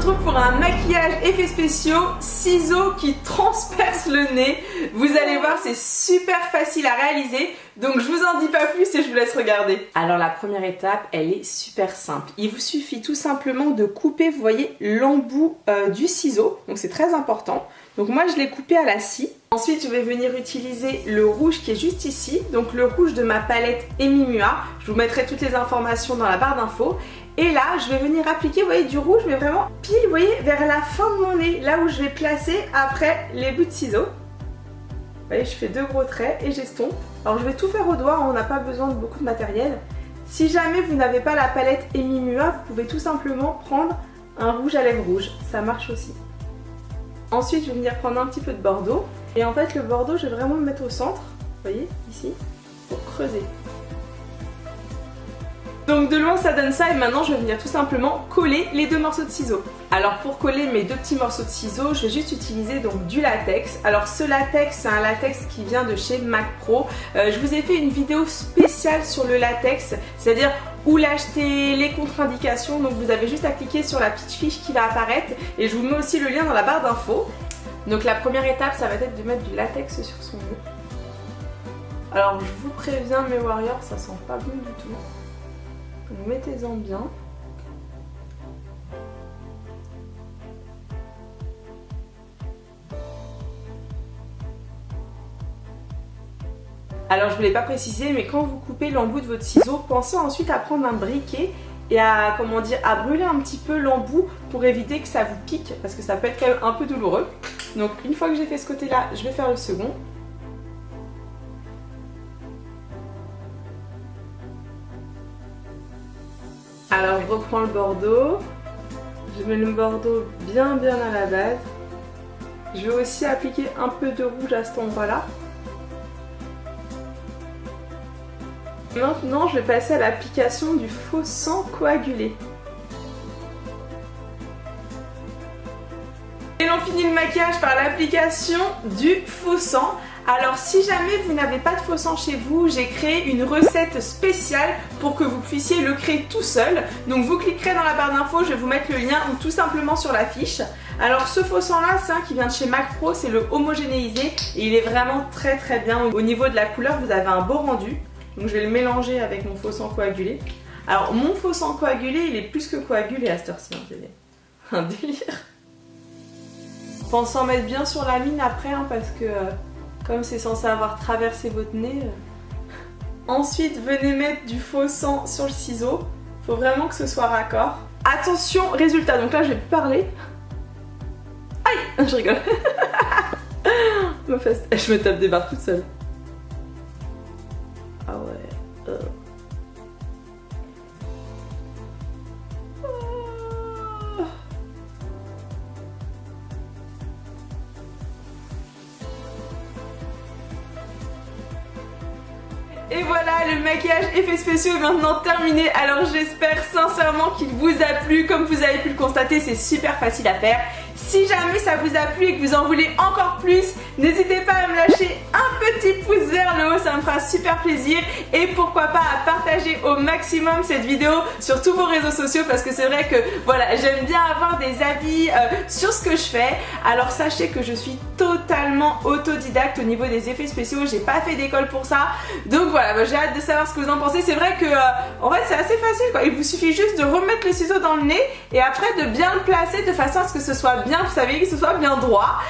retrouve pour un maquillage effets spéciaux, ciseaux qui transpercent le nez. Vous allez voir, c'est super facile à réaliser. Donc je vous en dis pas plus et je vous laisse regarder. Alors la première étape, elle est super simple. Il vous suffit tout simplement de couper, vous voyez, l'embout du ciseau. Donc c'est très important. Donc moi je l'ai coupé à la scie. Ensuite je vais venir utiliser le rouge qui est juste ici. Donc le rouge de ma palette Emi Mua. Je vous mettrai toutes les informations dans la barre d'infos. Et là je vais venir appliquer, vous voyez, du rouge mais vraiment pile, vous voyez, vers la fin de mon nez. Là où je vais placer après les bouts de ciseaux. Vous voyez, je fais 2 gros traits et j'estompe. Alors je vais tout faire au doigt, on n'a pas besoin de beaucoup de matériel. Si jamais vous n'avez pas la palette Emi Mua, vous pouvez tout simplement prendre un rouge à lèvres rouge, ça marche aussi. Ensuite je vais venir prendre un petit peu de bordeaux. Et en fait le bordeaux je vais vraiment le mettre au centre, vous voyez, ici, pour creuser. Donc de loin ça donne ça et maintenant je vais venir tout simplement coller les 2 morceaux de ciseaux. Alors pour coller mes 2 petits morceaux de ciseaux, je vais juste utiliser donc du latex. Alors ce latex, c'est un latex qui vient de chez Mac Pro. Je vous ai fait une vidéo spéciale sur le latex, c'est-à-dire où l'acheter, les contre-indications. Donc vous avez juste à cliquer sur la petite fiche qui va apparaître et je vous mets aussi le lien dans la barre d'infos. Donc la première étape, ça va être de mettre du latex sur son nez. Alors je vous préviens mes warriors, ça sent pas bon du tout. Donc mettez-en bien. Alors je ne vous l'ai pas précisé, mais quand vous coupez l'embout de votre ciseau, pensez ensuite à prendre un briquet et à, comment dire, à brûler un petit peu l'embout pour éviter que ça vous pique, parce que ça peut être quand même un peu douloureux. Donc une fois que j'ai fait ce côté-là, je vais faire le second. Alors je reprends le bordeaux, je mets le bordeaux bien à la base. Je vais aussi appliquer un peu de rouge à cet endroit-là. Maintenant je vais passer à l'application du faux sang coagulé. Et l'on finit le maquillage par l'application du faux sang. Alors si jamais vous n'avez pas de faux sang chez vous, j'ai créé une recette spéciale pour que vous puissiez le créer tout seul. Donc vous cliquerez dans la barre d'infos, je vais vous mettre le lien ou tout simplement sur la fiche. Alors ce faux sang là, c'est un qui vient de chez Mac Pro, c'est le homogénéisé et il est vraiment très bien. Au niveau de la couleur, vous avez un beau rendu. Donc je vais le mélanger avec mon faux sang coagulé. Alors mon faux sang coagulé, il est plus que coagulé à cette heure-ci, c'est un délire. Pensez en mettre bien sur la mine après hein, parce que comme c'est censé avoir traversé votre nez. Ensuite, venez mettre du faux sang sur le ciseau. Faut vraiment que ce soit raccord. Attention, résultat. Donc là, je vais parler. Aïe, je rigole. Je me tape des barres toute seule. Ah ouais. Et voilà, le maquillage effets spéciaux est maintenant terminé. Alors j'espère sincèrement qu'il vous a plu. Comme vous avez pu le constater, c'est super facile à faire. Si jamais ça vous a plu et que vous en voulez encore plus, n'hésitez pas à me lâcher un petit pouce vers le haut, ça me fera super plaisir. Et pourquoi pas à partager au maximum cette vidéo sur tous vos réseaux sociaux parce que c'est vrai que voilà, j'aime bien avoir des avis sur ce que je fais. Alors sachez que je suis totalement autodidacte au niveau des effets spéciaux, j'ai pas fait d'école pour ça. Donc voilà, bah, j'ai hâte de savoir ce que vous en pensez. C'est vrai que en fait c'est assez facile quoi. Il vous suffit juste de remettre le ciseau dans le nez et après de bien le placer de façon à ce que ce soit bien, vous savez, que ce soit bien droit.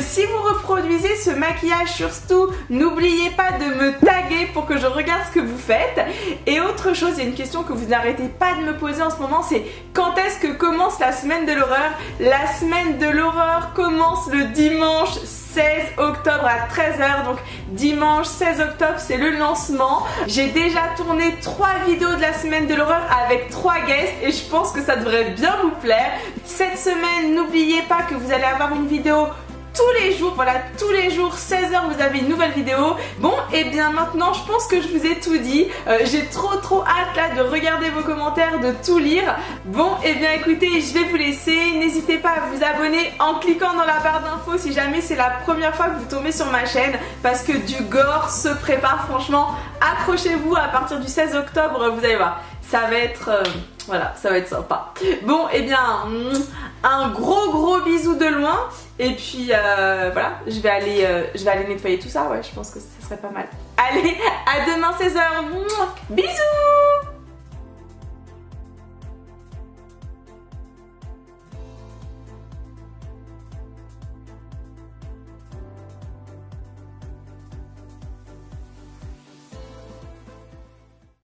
Si vous reproduisez ce maquillage, surtout n'oubliez pas de me taguer pour que je regarde ce que vous faites. Et autre chose, il y a une question que vous n'arrêtez pas de me poser en ce moment, c'est quand est-ce que commence la semaine de l'horreur? La semaine de l'horreur commence le dimanche 16 octobre à 13h, donc dimanche 16 octobre c'est le lancement. J'ai déjà tourné 3 vidéos de la semaine de l'horreur avec 3 guests et je pense que ça devrait bien vous plaire. Cette semaine, n'oubliez pas que vous allez avoir une vidéo tous les jours, voilà, tous les jours, 16h vous avez une nouvelle vidéo. Bon, et bien maintenant je pense que je vous ai tout dit. J'ai trop hâte là de regarder vos commentaires, de tout lire. Bon, et bien écoutez, je vais vous laisser. N'hésitez pas à vous abonner en cliquant dans la barre d'infos si jamais c'est la première fois que vous tombez sur ma chaîne, parce que du gore se prépare, franchement. Accrochez-vous, à partir du 16 octobre, vous allez voir. ça va être voilà, ça va être sympa. Bon, et bien un gros bisou de loin. Et puis voilà, je vais aller nettoyer tout ça. Ouais, je pense que ça serait pas mal. Allez, à demain 16h. Bisous.